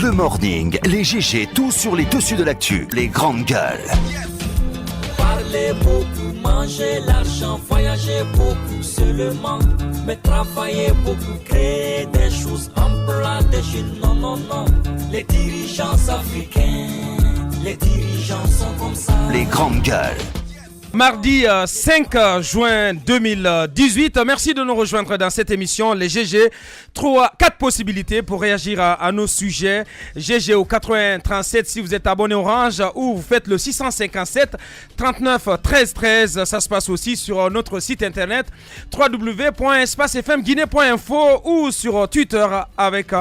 Le morning, les GG, tout sur les dessus de l'actu, les grandes gueules. Parlez beaucoup, mangez l'argent, voyagez beaucoup seulement, mais travaillez beaucoup, créez des choses, emploie des jeunes, non, non, non. Les dirigeants africains, les dirigeants sont comme ça. Les grandes gueules. Mardi 5 juin 2018, merci de nous rejoindre dans cette émission, les GG. 4 possibilités pour réagir à nos sujets. GG au 8037 si vous êtes abonné Orange ou vous faites le 657 39 13 13. Ça se passe aussi sur notre site internet www.espacefmguinée.info ou sur Twitter avec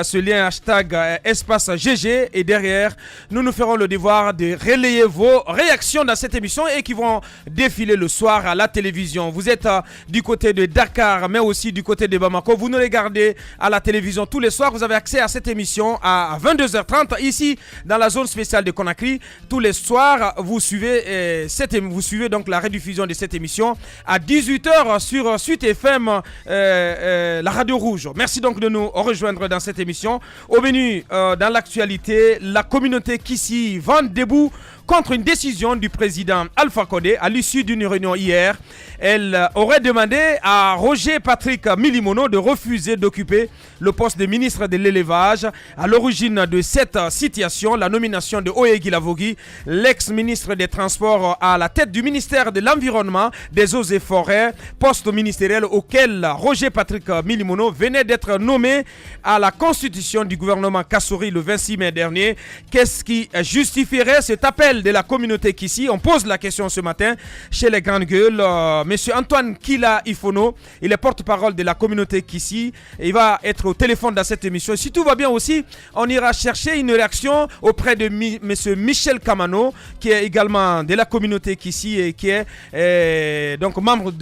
ce lien hashtag espace GG. Et derrière, nous ferons le devoir de relayer vos réactions dans cette émission et qui vont défiler le soir à la télévision. Vous êtes du côté de Dakar mais aussi du côté de Bamako. Vous nous regardez à la télévision tous les soirs. Vous avez accès à cette émission à 22h30 ici dans la zone spéciale de Conakry. Tous les soirs, vous suivez donc la rediffusion de cette émission à 18h sur Suite FM, la radio rouge. Merci donc de nous rejoindre dans cette émission. Au menu, dans l'actualité, la communauté Kissi vend debout contre une décision du président Alpha Condé à l'issue d'une réunion hier. Elle aurait demandé à Roger Patrick Milimono de refuser d'occuper le poste de ministre de l'élevage. À l'origine de cette situation, la nomination de Oegui Lavogui, l'ex-ministre des Transports à la tête du ministère de l'Environnement, des Eaux et Forêts, poste ministériel auquel Roger Patrick Milimono venait d'être nommé à la constitution du gouvernement Kassouri le 26 mai dernier. Qu'est-ce qui justifierait cet appel de la communauté Kissi? On pose la question ce matin chez les grandes gueules. Monsieur Antoine Kila Ifono, il est porte-parole de la communauté Kissi. Il va être au téléphone dans cette émission. Si tout va bien aussi, on ira chercher une réaction auprès de monsieur Michel Kamano, qui est également de la communauté Kissi et qui est donc membre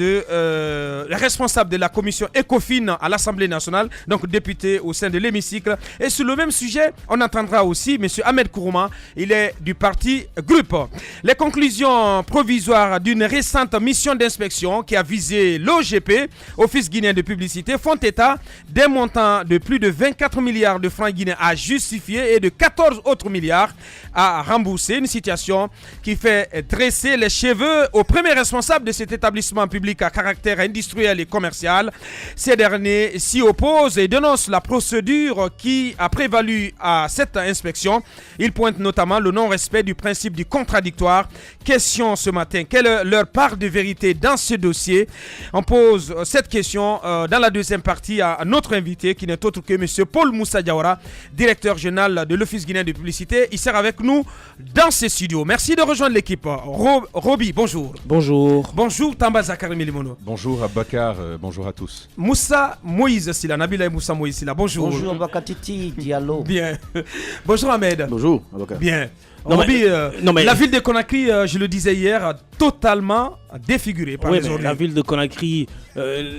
responsable de la commission ECOFIN à l'Assemblée nationale, donc député au sein de l'hémicycle. Et sur le même sujet, on entendra aussi monsieur Ahmed Kourouma, il est du parti Groupe. Les conclusions provisoires d'une récente mission d'inspection qui a visé l'OGP, Office guinéen de publicité, font état d'un montant de plus de 24 milliards de francs guinéens à justifier et de 14 autres milliards à rembourser. Une situation qui fait dresser les cheveux au premier responsable de cet établissement public à caractère industriel et commercial. Ces derniers s'y opposent et dénoncent la procédure qui a prévalu à cette inspection. Ils pointent notamment le non-respect du principe du contradictoire. Question ce matin, quelle est leur part de vérité dans ce dossier? On pose cette question dans la deuxième partie à notre invité qui n'est autre que M. Paul Moussa Diawara, directeur général de l'Office guinéen de publicité. Il sert avec nous dans ces studios. Merci de rejoindre l'équipe. Roby, bonjour. Bonjour. Bonjour Tamba Zakari Milimono. Bonjour Abakar, bonjour à tous. Moussa Moïse Sila, Nabila Moussa Moïse Sila, bonjour. Bonjour Bakatiti Diallo. Bien. Bonjour Ahmed. Bonjour Abakar. Bien. Non, mais la ville de Conakry, je le disais hier, totalement défigurée par les ordures. La ville de Conakry,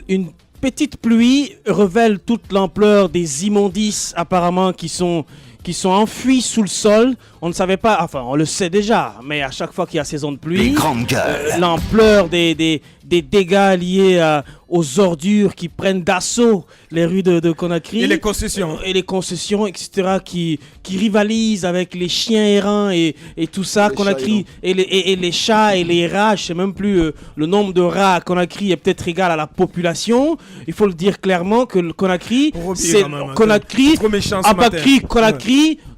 une petite pluie révèle toute l'ampleur des immondices apparemment qui sont enfouis sous le sol. On ne savait pas, enfin on le sait déjà, mais à chaque fois qu'il y a saison de pluie, l'ampleur des dégâts liés aux ordures qui prennent d'assaut les rues de Conakry. Et les concessions. Etc. qui rivalisent avec les chiens errants et tout ça. Conakry et les chats et les rats. Je ne sais même plus le nombre de rats à Conakry est peut-être égal à la population. Il faut le dire clairement que le Conakry, c'est Conakry,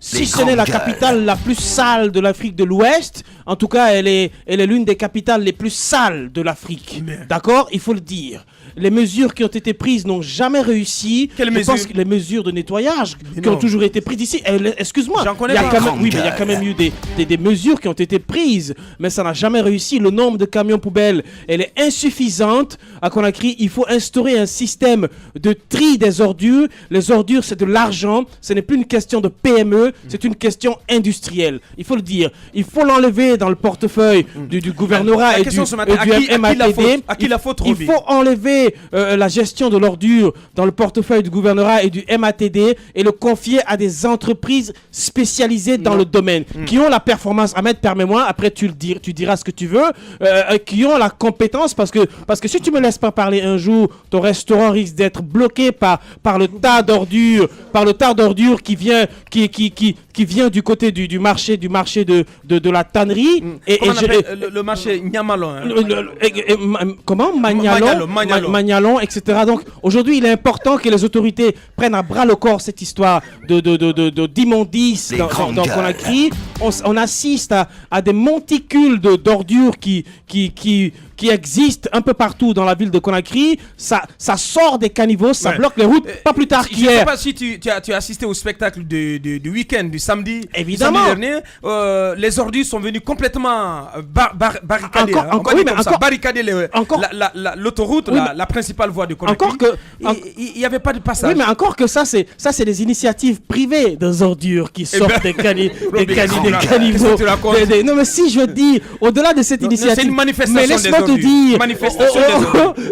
si ce n'est la capitale la plus sale de l'Afrique de l'Ouest, en tout cas elle est l'une des capitales les plus sales de l'Afrique. D'accord, il faut le dire. Les mesures qui ont été prises n'ont jamais réussi. Quelles mesures? Je pense que les mesures de nettoyage qui ont toujours été prises ici. Excuse-moi, il y a quand même eu des mesures qui ont été prises, mais ça n'a jamais réussi. Le nombre de camions poubelles, elle est insuffisante à Conakry. Il faut instaurer un système de tri des ordures. Les ordures, c'est de l'argent. Ce n'est plus une question de PME, c'est une question industrielle. Il faut le dire. Il faut l'enlever dans le portefeuille du gouvernorat et du MATD. À qui la faute, Il faut enlever la gestion de l'ordure dans le portefeuille du gouvernorat et du MATD et le confier à des entreprises spécialisées dans le domaine, qui ont la performance. Ahmed, permets-moi, après tu diras ce que tu veux, qui ont la compétence, parce que si tu me laisses pas parler un jour, ton restaurant risque d'être bloqué par le tas d'ordures qui vient qui vient du côté du marché de la tannerie. Comment on appelle le marché Niamalon, comment Magnalon, etc. Donc aujourd'hui, il est important que les autorités prennent à bras le corps cette histoire d'immondices dans Conakry. On assiste à des monticules d'ordures qui existent un peu partout dans la ville de Conakry. Ça sort des caniveaux, ça bloque les routes. Pas plus tard qu'hier. Je ne sais pas si tu as assisté au spectacle du week-end, du samedi. Évidemment. Samedi dernier, les ordures sont venues complètement barricadées. Barricader l'autoroute, la principale voie de Conakry. Il n'y avait pas de passage. Oui, mais encore que ça, c'est des initiatives privées des ordures qui sortent des caniveaux. Non, mais si je dis, au-delà de cette initiative. C'est une manifestation. Mais laisse-moi te dire,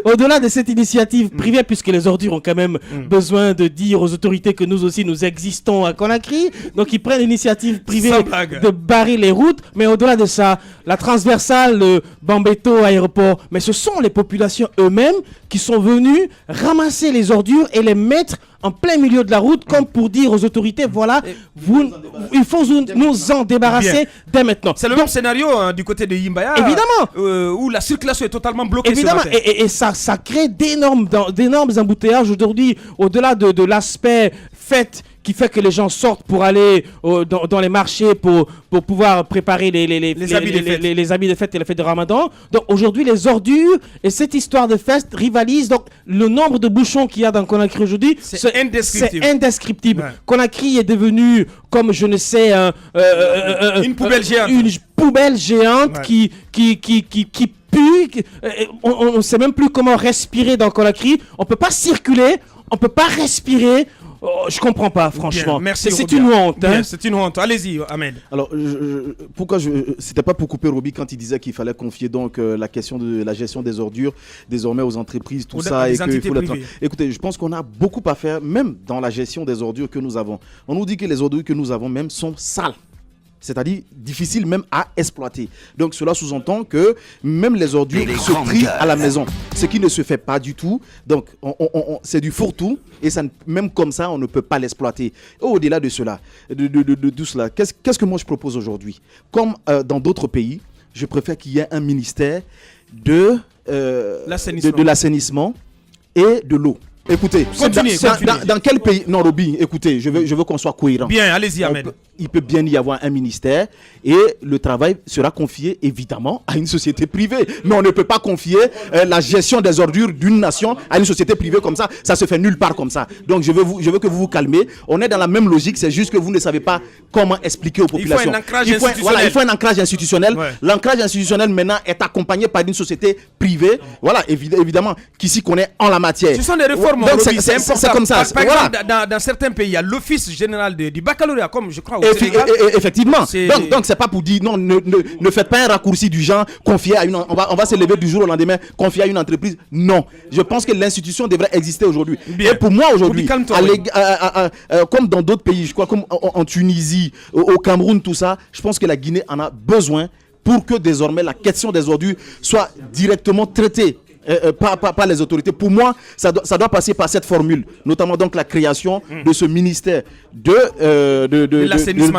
au-delà de cette initiative privée, puisque les ordures ont quand même besoin de dire aux autorités que nous aussi nous existons à Conakry, donc ils prennent l'initiative privée de barrer les routes, mais au-delà de ça, la transversale, le Bambeto aéroport, mais ce sont les populations eux-mêmes qui sont venus ramasser les ordures et les mettre en plein milieu de la route, comme pour dire aux autorités, voilà, il faut nous en débarrasser dès maintenant. C'est le même scénario du côté de Yimbaya. Évidemment. Où la circulation est totalement bloquée. Évidemment, et ça crée d'énormes embouteillages aujourd'hui, au-delà de l'aspect fête qui fait que les gens sortent pour aller dans les marchés pour pouvoir préparer les habits de fête et les fêtes de Ramadan. Donc aujourd'hui, les ordures et cette histoire de fête rivalisent. Donc le nombre de bouchons qu'il y a dans Conakry aujourd'hui, c'est indescriptible. Ouais. Conakry est devenu, comme je ne sais, une poubelle géante. Une poubelle géante qui pue. On ne sait même plus comment respirer dans Conakry. On ne peut pas circuler, on ne peut pas respirer. Je comprends pas, franchement. Merci. C'est une honte. Hein? C'est une honte. Allez-y, Ahmed. Alors, pourquoi c'était pas pour couper Roby quand il disait qu'il fallait confier donc la question de la gestion des ordures désormais aux entreprises, tout ça, et que écoutez, je pense qu'on a beaucoup à faire, même dans la gestion des ordures que nous avons. On nous dit que les ordures que nous avons même sont sales. C'est-à-dire difficile même à exploiter. Donc cela sous-entend que même les ordures se trient à la maison, ce qui ne se fait pas du tout. Donc c'est du fourre-tout et ça, même comme ça on ne peut pas l'exploiter. Au-delà de cela, de tout cela, qu'est-ce que moi je propose aujourd'hui? Comme dans d'autres pays, je préfère qu'il y ait un ministère de l'assainissement et de l'eau. Écoutez, dans quel pays? Non, Roby, écoutez, je veux qu'on soit cohérent. Bien, allez-y, Ahmed. Il peut bien y avoir un ministère et le travail sera confié évidemment à une société privée. Mais on ne peut pas confier la gestion des ordures d'une nation à une société privée comme ça. Ça se fait nulle part comme ça. Donc je veux que vous vous calmez. On est dans la même logique, c'est juste que vous ne savez pas comment expliquer aux populations. Il faut un ancrage institutionnel. Voilà, il faut un ancrage institutionnel. Ouais. L'ancrage institutionnel maintenant est accompagné par une société privée. Voilà, évidemment, qui s'y connaît en la matière. Ce sont des réformes. Donc c'est comme ça. Par exemple, dans certains pays, il y a l'office général du baccalauréat, comme je crois. Effectivement. Donc c'est pas pour dire non, ne faites pas un raccourci du genre confier à une, on va se lever du jour au lendemain, confier à une entreprise. Non, je pense que l'institution devrait exister aujourd'hui. Et pour moi aujourd'hui, comme dans d'autres pays, je crois comme en Tunisie, au Cameroun, tout ça, je pense que la Guinée en a besoin pour que désormais la question des ordures soit directement traitée. Par les autorités. Pour moi, ça doit passer par cette formule, notamment donc la création de ce ministère de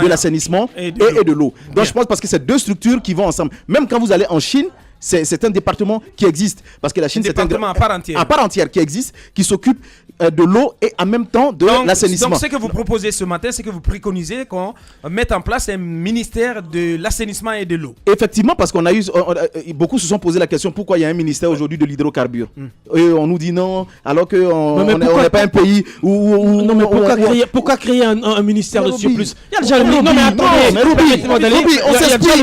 l'assainissement et de l'eau. Donc je pense parce que c'est deux structures qui vont ensemble. Même quand vous allez en Chine, c'est un département qui existe parce que la Chine c'est un département à part entière qui existe, qui s'occupe de l'eau et en même temps de l'assainissement. Donc ce que vous proposez ce matin, c'est que vous préconisez qu'on mette en place un ministère de l'assainissement et de l'eau. Effectivement, parce qu'on a eu beaucoup se sont posé la question pourquoi il y a un ministère aujourd'hui de l'hydrocarbures. Et on nous dit non, alors que on n'est pas un pays où non mais pourquoi créer un ministère de surplus? Il y a déjà le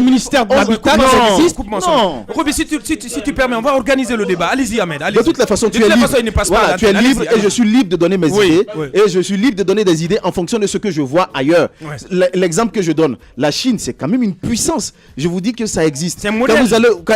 ministère de l'habitat qui existe. Non. Si tu permets, on va organiser le débat. Allez-y, Ahmed. De toute façon, tu es libre et je suis libre de donner mes idées. Et je suis libre de donner des idées en fonction de ce que je vois ailleurs. L'exemple que je donne, la Chine, c'est quand même une puissance. Je vous dis que ça existe. C'est un modèle.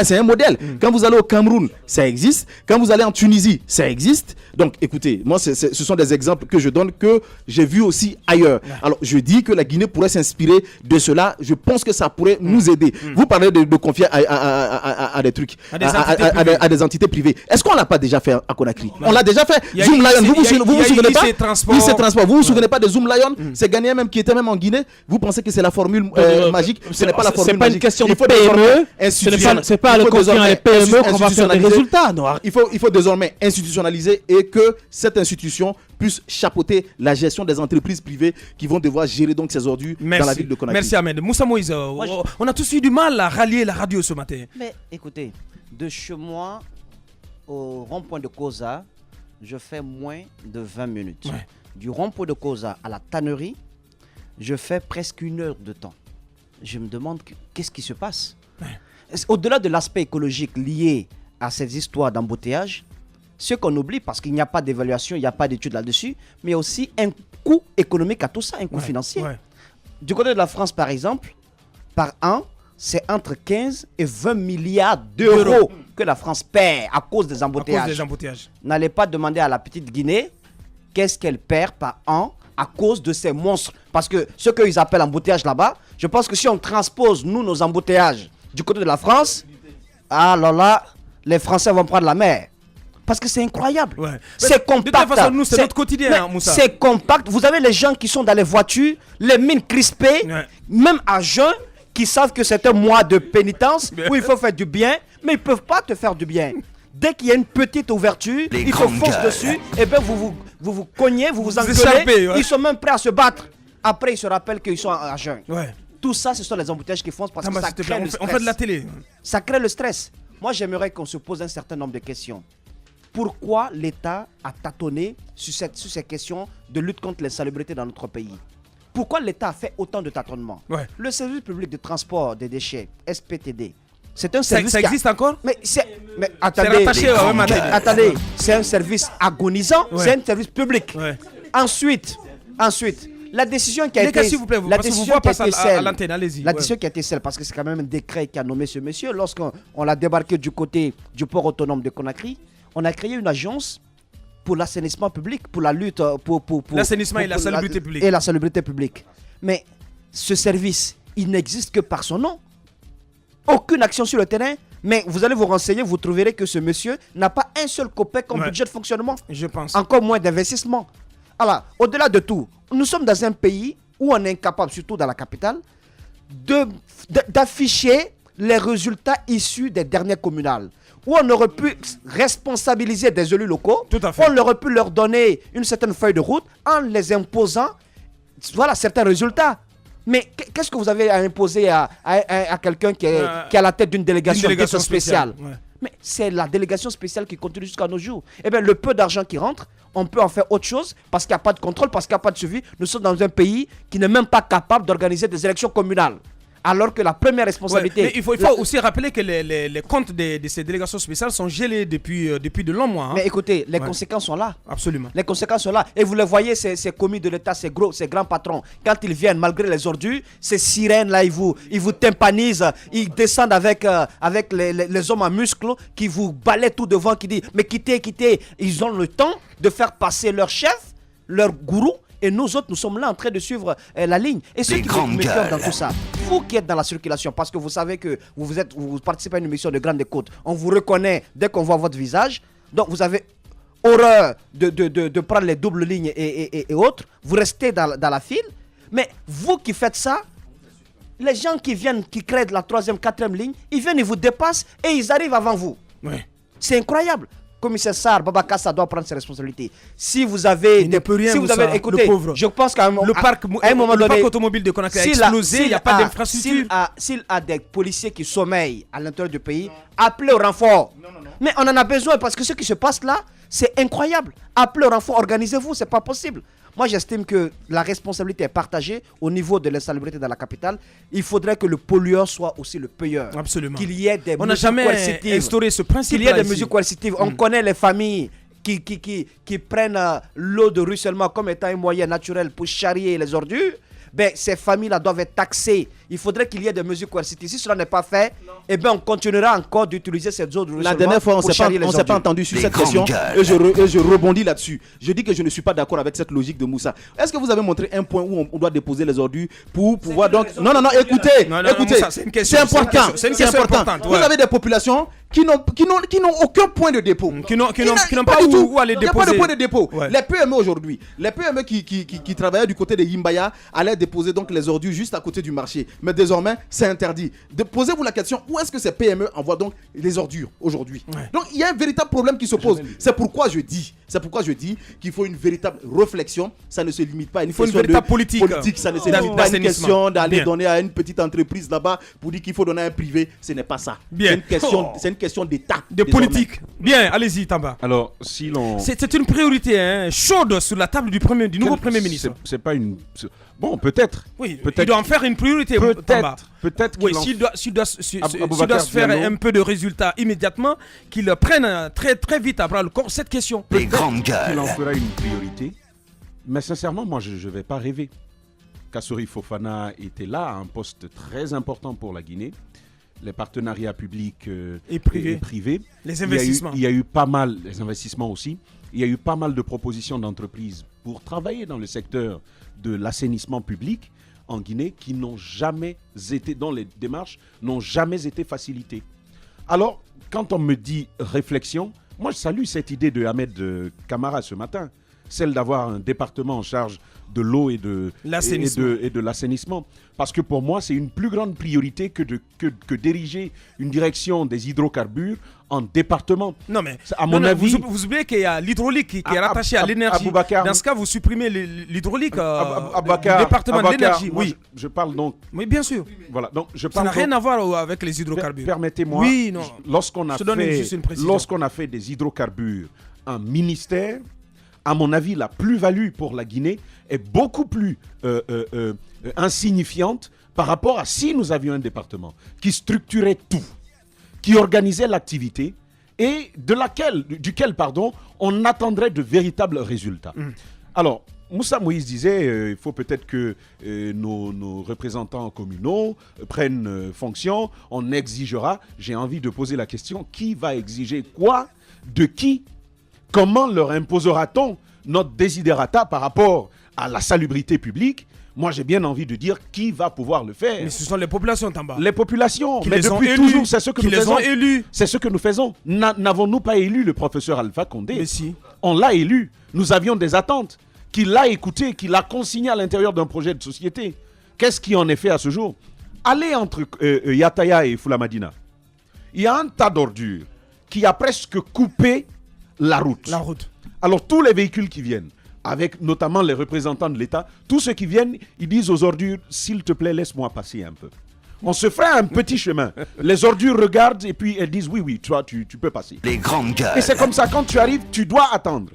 C'est un modèle. Quand vous allez au Cameroun, ça existe. Quand vous allez en Tunisie, ça existe. Donc, écoutez, moi, ce sont des exemples que je donne que j'ai vu aussi ailleurs. Alors, je dis que la Guinée pourrait s'inspirer de cela. Je pense que ça pourrait nous aider. Vous parlez de confier à à des trucs, à des entités privées. Est-ce qu'on l'a pas déjà fait à Conakry? On l'a déjà fait. Zoom Lion, vous vous souvenez pas? Transport. Vous vous souvenez pas de Zoom Lion? C'est Ghanéen même qui était même en Guinée. Vous pensez que c'est la formule magique? Ce n'est pas la formule magique. C'est pas une question de PME. C'est pas le confinement des PME qu'on va faire des résultats. Il faut désormais institutionnaliser et que cette institution puisse chapeauter la gestion des entreprises privées qui vont devoir gérer donc ces ordures dans la ville de Conakry. Merci Ahmed. Moussa Moïse, on a tous eu du mal à rallier la radio ce matin. Mais écoutez, de chez moi au rond-point de Koza, je fais moins de 20 minutes. Ouais. Du rond-point de Koza à la tannerie, je fais presque 1 heure de temps. Je me demande qu'est-ce qui se passe. Ouais. Au-delà de l'aspect écologique lié à ces histoires d'embouteillage, ce qu'on oublie, parce qu'il n'y a pas d'évaluation, il n'y a pas d'études là-dessus, mais aussi un coût économique à tout ça, un coût financier. Ouais. Du côté de la France, par exemple, par an, c'est entre 15 et 20 milliards d'euros que la France perd à cause des embouteillages. N'allez pas demander à la petite Guinée qu'est-ce qu'elle perd par an à cause de ces monstres. Parce que ce qu'ils appellent embouteillage là-bas, je pense que si on transpose, nous, nos embouteillages du côté de la France, alors là, les Français vont prendre la mer. Parce que c'est incroyable. Ouais. C'est compact. De toute façon, nous, c'est notre quotidien, Moussa. C'est compact. Vous avez les gens qui sont dans les voitures, les mines crispées, même à jeun, qui savent que c'est un mois de pénitence où il faut faire du bien, mais ils ne peuvent pas te faire du bien. Dès qu'il y a une petite ouverture, ils te foncent dessus, et bien vous cognez, vous engueulez, ils sont même prêts à se battre. Après, ils se rappellent qu'ils sont à jeun. Ouais. Tout ça, ce sont les embouteillages qui font parce que ça crée le stress. On fait de la télé. Ça crée le stress. Moi, j'aimerais qu'on se pose un certain nombre de questions. Pourquoi l'État a tâtonné sur ces questions de lutte contre l'insalubrité dans notre pays? Pourquoi l'État a fait autant de tâtonnements? Le service public de transport des déchets, SPTD, c'est un service... Ça existe encore? Mais attendez, c'est un service agonisant, c'est un service public. Ensuite, la décision qui a été... s'il vous plaît, la décision qui a été celle, la décision qui a été celle, parce que c'est quand même un décret qui a nommé ce monsieur, lorsqu'on l'a débarqué du côté du port autonome de Conakry, on a créé une agence pour l'assainissement public, pour la lutte pour l'assainissement et la salubrité publique. Et la salubrité publique. Mais ce service, il n'existe que par son nom. Aucune action sur le terrain. Mais vous allez vous renseigner, vous trouverez que ce monsieur n'a pas un seul copec comme budget de fonctionnement. Je pense. Encore moins d'investissement. Alors, au-delà de tout, nous sommes dans un pays où on est incapable, surtout dans la capitale, d'afficher les résultats issus des dernières communales. Où on aurait pu responsabiliser des élus locaux, on aurait pu leur donner une certaine feuille de route en les imposant certains résultats. Mais qu'est-ce que vous avez à imposer à quelqu'un qui est à la tête d'une délégation spéciale? Mais c'est la délégation spéciale qui continue jusqu'à nos jours. Eh bien, le peu d'argent qui rentre, on peut en faire autre chose parce qu'il n'y a pas de contrôle, parce qu'il n'y a pas de suivi. Nous sommes dans un pays qui n'est même pas capable d'organiser des élections communales. Alors que la première responsabilité... mais il faut aussi rappeler que les comptes de ces délégations spéciales sont gelés depuis de longs mois. Hein. Mais écoutez, les conséquences sont là. Absolument. Les conséquences sont là. Et vous les voyez, ces commis de l'État, ces grands patrons, quand ils viennent, malgré les ordures, ces sirènes-là, ils vous tympanisent, ils descendent avec les hommes à muscles qui vous balaient tout devant, qui disent, mais quittez. Ils ont le temps de faire passer leur chef, leur gourou, et nous autres, nous sommes là en train de suivre la ligne. Et ceux qui me metteurs dans tout ça, vous qui êtes dans la circulation, parce que vous savez que vous participez à une mission de Grande Côte, on vous reconnaît dès qu'on voit votre visage. Donc vous avez horreur de prendre les doubles lignes et autres. Vous restez dans la file. Mais vous qui faites ça, les gens qui viennent, qui créent de la 3e, 4e ligne, ils viennent, ils vous dépassent et ils arrivent avant vous. Oui. C'est incroyable. Commissaire Sarr, Babacar, ça doit prendre ses responsabilités. Si vous avez... Il ne peut rien, écoutez, le pauvre. Je pense qu'à un moment donné... Le parc automobile de Conakry a explosé, il n'y a pas d'infrastructure. S'il a des policiers qui sommeillent à l'intérieur du pays, appelez au renfort. Non. Mais on en a besoin parce que ce qui se passe là, c'est incroyable. Appelez au renfort, organisez-vous, c'est pas possible. Moi, j'estime que la responsabilité est partagée au niveau de l'insalubrité dans la capitale. Il faudrait que le pollueur soit aussi le payeur. Absolument. Qu'il y ait des mesures coercitives. On n'a jamais instauré ce principe. Qu'il y ait des mesures coercitives. On connaît les familles qui prennent l'eau de ruissellement comme étant un moyen naturel pour charrier les ordures. Ben, ces familles-là doivent être taxées. il faudrait qu'il y ait des mesures coercitives. Si cela n'est pas fait, eh bien, on continuera encore d'utiliser cette zone de La dernière fois, on ne s'est pas entendu sur cette question et je rebondis là-dessus. Je dis que je ne suis pas d'accord avec cette logique de Moussa. Est-ce que vous avez montré un point où on doit déposer les ordures pour pouvoir donc... Non, écoutez, c'est important. C'est important. Vous avez des populations qui n'ont aucun point de dépôt. Qui n'ont pas où aller déposer. Il n'y a pas de point de dépôt. Ouais. Les PME aujourd'hui, les PME qui travaillaient du côté de Yimbaya allaient déposer donc les ordures juste à côté du marché. Mais désormais, c'est interdit. Posez-vous la question, où est-ce que ces PME envoient donc les ordures aujourd'hui? Donc il y a un véritable problème qui se pose. C'est pourquoi je dis qu'il faut une véritable réflexion. Ça ne se limite pas à une question de politique. Ça ne se limite pas à une question d'aller donner à une petite entreprise là-bas pour dire qu'il faut donner à un privé. Ce n'est pas ça. C'est une question d'État. De politique. Bien, allez-y, Tamba. Alors, si l'on... C'est une priorité chaude sur la table du nouveau Premier ministre. C'est pas une... Bon, peut-être. Oui, il doit en faire une priorité. Peut-être oui, s'il doit se faire un peu de résultats immédiatement, qu'il prenne très, très vite à bras le corps cette question. Les grandes gueules. Il en fera une priorité. Mais sincèrement, moi, je ne vais pas rêver. Kassori Fofana était là à un poste très important pour la Guinée. Les partenariats publics et privés. Les investissements. Il y a eu pas mal, les investissements aussi. Il y a eu pas mal de propositions d'entreprises pour travailler dans le secteur de l'assainissement public en Guinée qui n'ont jamais été, dans les démarches, n'ont jamais été facilitées. Alors, quand on me dit réflexion, moi je salue cette idée de Ahmed Camara ce matin, celle d'avoir un département en charge de l'eau et de l'assainissement. Parce que pour moi, c'est une plus grande priorité que d'ériger une direction des hydrocarbures en département. Non, mais à mon avis... Vous oubliez qu'il y a l'hydraulique qui est rattaché à l'énergie. Dans ce cas, vous supprimez l'hydraulique du département de l'énergie. Oui. Je parle donc... Oui, bien sûr. Voilà, donc ça n'a rien à voir avec les hydrocarbures. Permettez-moi, oui, non. Lorsqu'on a fait des hydrocarbures un ministère, à mon avis, la plus-value pour la Guinée est beaucoup plus insignifiante par rapport à si nous avions un département qui structurait tout, qui organisait l'activité et duquel on attendrait de véritables résultats. Alors, Moussa Moïse disait il faut peut-être que nos représentants communaux prennent fonction, on exigera. J'ai envie de poser la question, qui va exiger quoi, de qui? Comment leur imposera-t-on notre desiderata par rapport à la salubrité publique? Moi, j'ai bien envie de dire qui va pouvoir le faire. Mais ce sont les populations, Tamba. Les populations. Mais depuis toujours, c'est ce que nous faisons. C'est ce que nous faisons. N'avons-nous pas élu le professeur Alpha Condé? Mais si. On l'a élu. Nous avions des attentes. Qu'il l'a écouté, qu'il l'a consigné à l'intérieur d'un projet de société. Qu'est-ce qui en est fait à ce jour? Allez entre Yataya et Fulamadina. Il y a un tas d'ordures qui a presque coupé la route. Alors tous les véhicules qui viennent, avec notamment les représentants de l'État, tous ceux qui viennent, ils disent aux ordures, s'il te plaît, laisse-moi passer un peu. On se fera un petit chemin. Les ordures regardent et puis elles disent, oui, tu peux passer. Les grandes gueules. Et c'est comme ça, quand tu arrives, tu dois attendre.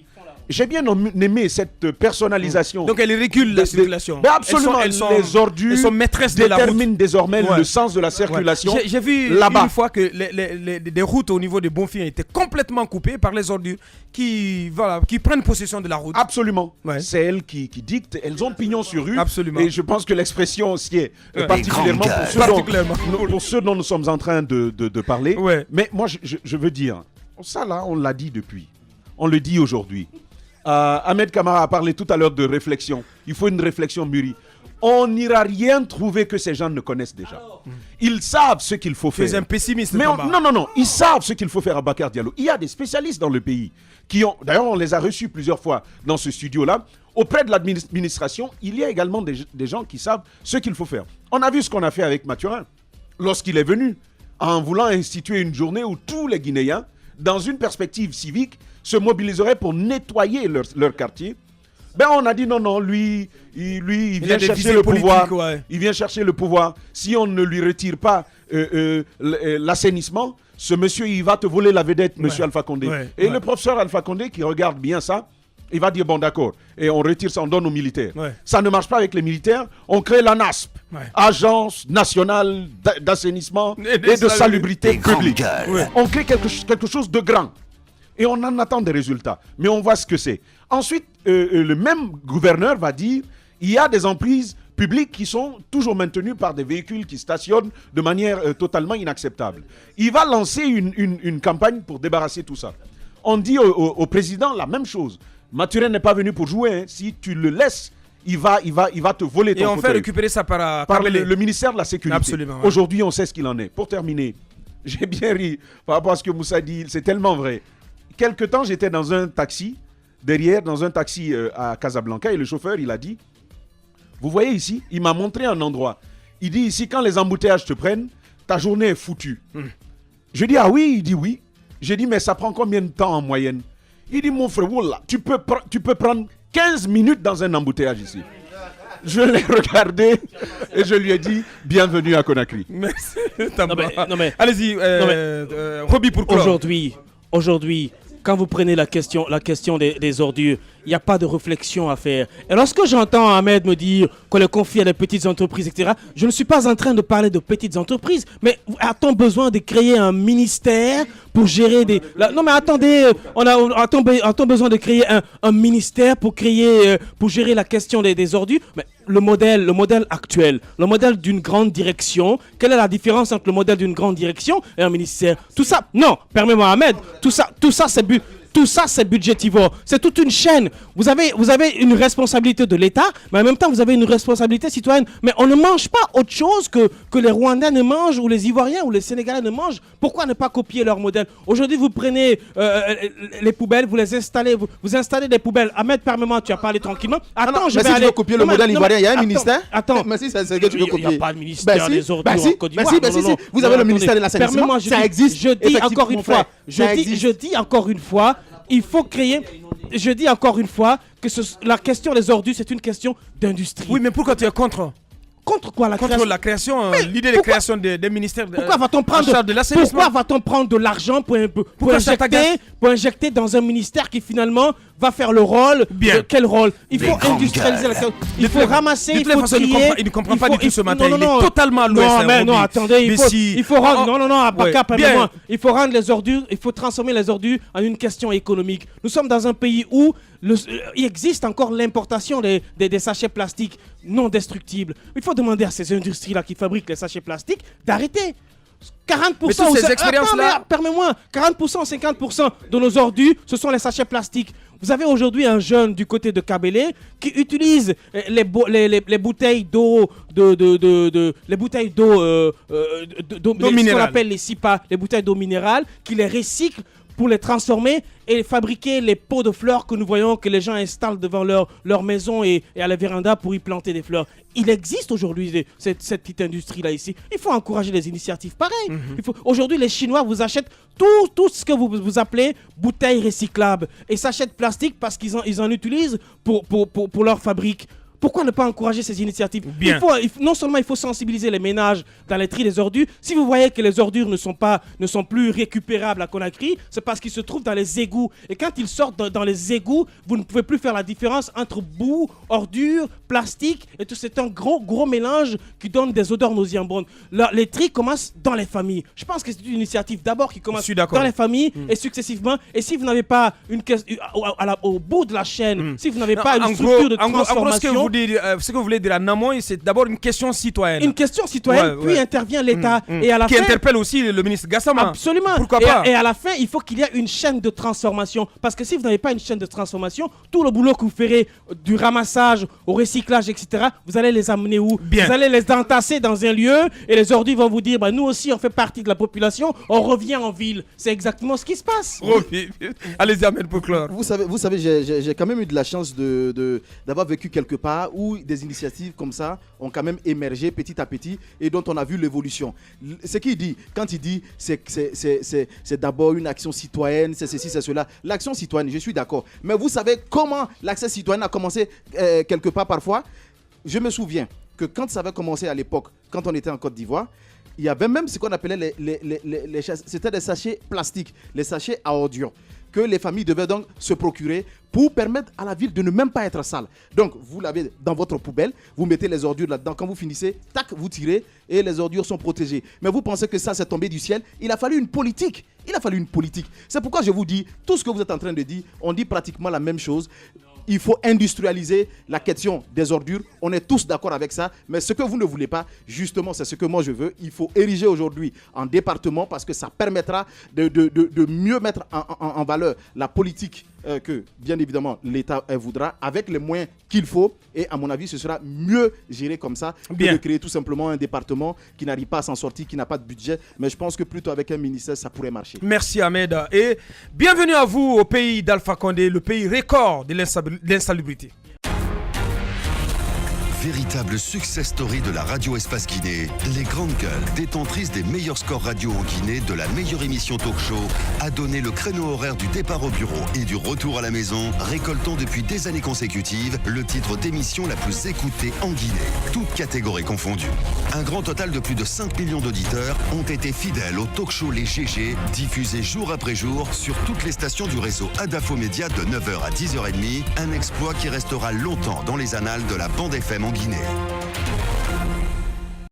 J'ai bien aimé cette personnalisation. Donc elle régule la circulation. Mais absolument, les ordures déterminent désormais le sens de la circulation. J'ai vu une fois que les routes au niveau de Bonfim étaient complètement coupées par les ordures qui prennent possession de la route. Absolument. Ouais. C'est elles qui dictent. Elles ont pignon sur rue. Absolument. Et je pense que l'expression aussi est particulièrement pour ceux dont nous sommes en train de parler. Ouais. Mais moi, je veux dire, ça là, on l'a dit depuis. On le dit aujourd'hui. Ahmed Camara a parlé tout à l'heure de réflexion. Il faut une réflexion mûrie. On n'ira rien trouver que ces gens ne connaissent déjà. Ils savent ce qu'il faut faire. C'est un pessimiste. Mais non. Ils savent ce qu'il faut faire à Bakar Diallo. Il y a des spécialistes dans le pays qui ont... D'ailleurs, on les a reçus plusieurs fois dans ce studio-là. Auprès de l'administration, il y a également des gens qui savent ce qu'il faut faire. On a vu ce qu'on a fait avec Mathurin lorsqu'il est venu en voulant instituer une journée où tous les Guinéens, dans une perspective civique, se mobiliseraient pour nettoyer leur quartier. Ben on a dit non, lui, il vient chercher le pouvoir. Ouais. Il vient chercher le pouvoir. Si on ne lui retire pas l'assainissement, ce monsieur, il va te voler la vedette, monsieur Alpha Condé. Et le professeur Alpha Condé, qui regarde bien ça, il va dire bon d'accord, et on retire ça, on donne aux militaires. Ça ne marche pas avec les militaires, on crée l'ANASP, Agence nationale d'assainissement et de salubrité publique. On crée quelque chose de grand. Et on en attend des résultats. Mais on voit ce que c'est. Ensuite, le même gouverneur va dire, il y a des emprises publics qui sont toujours maintenus par des véhicules qui stationnent de manière totalement inacceptable. Il va lancer une campagne pour débarrasser tout ça. On dit au président la même chose. Mathurin n'est pas venu pour jouer. Hein. Si tu le laisses, il va te voler ton fauteuil. Et on fait récupérer ça par le ministère de la Sécurité. Absolument. Ouais. Aujourd'hui, on sait ce qu'il en est. Pour terminer, j'ai bien ri par rapport à ce que Moussa dit. C'est tellement vrai. Quelque temps, j'étais dans un taxi, à Casablanca, et le chauffeur, il a dit, vous voyez ici, il m'a montré un endroit. Il dit ici, quand les embouteillages te prennent, ta journée est foutue. Je dis, ah oui? Il dit oui. J'ai dit, mais ça prend combien de temps en moyenne? Il dit, mon frère, voilà, tu peux prendre 15 minutes dans un embouteillage ici. Je l'ai regardé et je lui ai dit, bienvenue à Conakry. Merci. Non mais, allez-y, Roby pour clore. Aujourd'hui, quand vous prenez la question des ordures, il n'y a pas de réflexion à faire. Et lorsque j'entends Ahmed me dire qu'on les confie à des petites entreprises, etc., je ne suis pas en train de parler de petites entreprises, mais a-t-on besoin de créer un ministère pour gérer des... Non mais attendez, a-t-on besoin de créer un ministère pour gérer la question des ordures? Mais le modèle actuel, le modèle d'une grande direction, quelle est la différence entre le modèle d'une grande direction et un ministère? Tout ça, non, permets-moi Ahmed, tout ça c'est budgétivore, c'est toute une chaîne. Vous avez une responsabilité de l'État, mais en même temps vous avez une responsabilité citoyenne. Mais on ne mange pas autre chose que les Rwandais ne mangent, ou les Ivoiriens ou les Sénégalais ne mangent. Pourquoi ne pas copier leur modèle? Aujourd'hui vous prenez les poubelles, vous les installez, vous installez des poubelles. Ahmed, permets-moi, tu as parlé tranquillement. Attends, je vais aller... tu veux copier le modèle ivoirien, il y a un ministère? Attends, mais si c'est ce que tu veux copier. Il n'y a pas de ministère des ordures en Côte d'Ivoire. Si, vous avez le ministère de l'assainissement, ça existe. Je dis encore une fois, je dis encore une fois, il faut créer. Je dis encore une fois que la question des ordures, c'est une question d'industrie. Oui, mais pourquoi tu es contre? Contre quoi? La création, l'idée de création des ministères pourquoi va-t-on prendre de l'argent pour injecter dans un ministère qui finalement va faire le rôle? Quel rôle? Il faut industrialiser la question. Il faut ramasser, il faut trier. Il ne comprend pas du tout ce matin. Il est totalement à l'ouest. Non, attendez, il faut rendre... Il faut rendre les ordures, il faut transformer les ordures en une question économique. Nous sommes dans un pays où il existe encore l'importation des sachets plastiques non destructibles. Il faut demander à ces industries-là qui fabriquent les sachets plastiques d'arrêter. 40% ou ces expériences-là, permets-moi, 40% ou 50% de nos ordures, ce sont les sachets plastiques. Vous avez aujourd'hui un jeune du côté de Kabélé qui utilise les bouteilles d'eau ce qu'on appelle les SIPA, les bouteilles d'eau minérale, qui les recycle pour les transformer et fabriquer les pots de fleurs que nous voyons que les gens installent devant leur maison et à la véranda pour y planter des fleurs. Il existe aujourd'hui cette petite industrie-là ici. Il faut encourager les initiatives pareilles. Aujourd'hui, les Chinois vous achètent tout ce que vous appelez bouteilles recyclables et s'achètent plastique parce qu'ils en utilisent pour leur fabrique. Pourquoi ne pas encourager ces initiatives? Non seulement il faut sensibiliser les ménages dans les tri des ordures. Si vous voyez que les ordures ne sont plus récupérables à Conakry, c'est parce qu'ils se trouvent dans les égouts. Et quand ils sortent dans les égouts, vous ne pouvez plus faire la différence entre boue, ordures, plastique. Et tout, c'est un gros mélange qui donne des odeurs nauséabondes. Les tri commencent dans les familles. Je pense que c'est une initiative d'abord qui commence dans les familles et successivement. Et si vous n'avez pas au bout de la chaîne, si vous n'avez pas une structure de transformation... Ce que vous voulez dire en amont, c'est d'abord une question citoyenne. Une question citoyenne, puis intervient l'État. Et à la qui interpelle aussi le ministre Gassama. Absolument. Pourquoi pas? Et à la fin, il faut qu'il y ait une chaîne de transformation. Parce que si vous n'avez pas une chaîne de transformation, tout le boulot que vous ferez du ramassage au recyclage, etc., vous allez les amener où? Vous allez les entasser dans un lieu et les ordures vont vous dire nous aussi, on fait partie de la population, on revient en ville. C'est exactement ce qui se passe. Allez-y, Ahmed pour clore. Vous savez j'ai quand même eu de la chance d'avoir vécu quelque part où des initiatives comme ça ont quand même émergé petit à petit et dont on a vu l'évolution. Ce qu'il dit, quand il dit c'est d'abord une action citoyenne, c'est ceci, c'est cela. L'action citoyenne, je suis d'accord. Mais vous savez comment l'action citoyenne a commencé quelque part parfois? Je me souviens que quand ça avait commencé à l'époque, quand on était en Côte d'Ivoire, il y avait même ce qu'on appelait c'était des sachets plastiques, les sachets à ordures, que les familles devaient donc se procurer pour permettre à la ville de ne même pas être sale. Donc, vous l'avez dans votre poubelle, vous mettez les ordures là-dedans. Quand vous finissez, tac, vous tirez et les ordures sont protégées. Mais vous pensez que ça, c'est tombé du ciel? Il a fallu une politique. C'est pourquoi je vous dis, tout ce que vous êtes en train de dire, on dit pratiquement la même chose. il faut industrialiser la question des ordures. On est tous d'accord avec ça. Mais ce que vous ne voulez pas, justement, c'est ce que moi je veux. Il faut ériger aujourd'hui en département parce que ça permettra de mieux mettre en valeur la politique que, bien évidemment, l'État voudra avec les moyens qu'il faut. Et à mon avis, ce sera mieux géré comme ça que de créer tout simplement un département qui n'arrive pas à s'en sortir, qui n'a pas de budget. Mais je pense que plutôt avec un ministère, ça pourrait marcher. Merci Ahmed. Et bienvenue à vous au pays d'Alpha Condé, le pays record de l'insalubrité. Véritable success story de la radio Espace Guinée, les Grandes Gueules, détentrices des meilleurs scores radio en Guinée, de la meilleure émission talk show, a donné le créneau horaire du départ au bureau et du retour à la maison, récoltant depuis des années consécutives le titre d'émission la plus écoutée en Guinée, toutes catégories confondues. Un grand total de plus de 5 millions d'auditeurs ont été fidèles au talk show Les GG, diffusé jour après jour sur toutes les stations du réseau Adafo Média de 9h à 10h30, un exploit qui restera longtemps dans les annales de la bande FM en Guinée.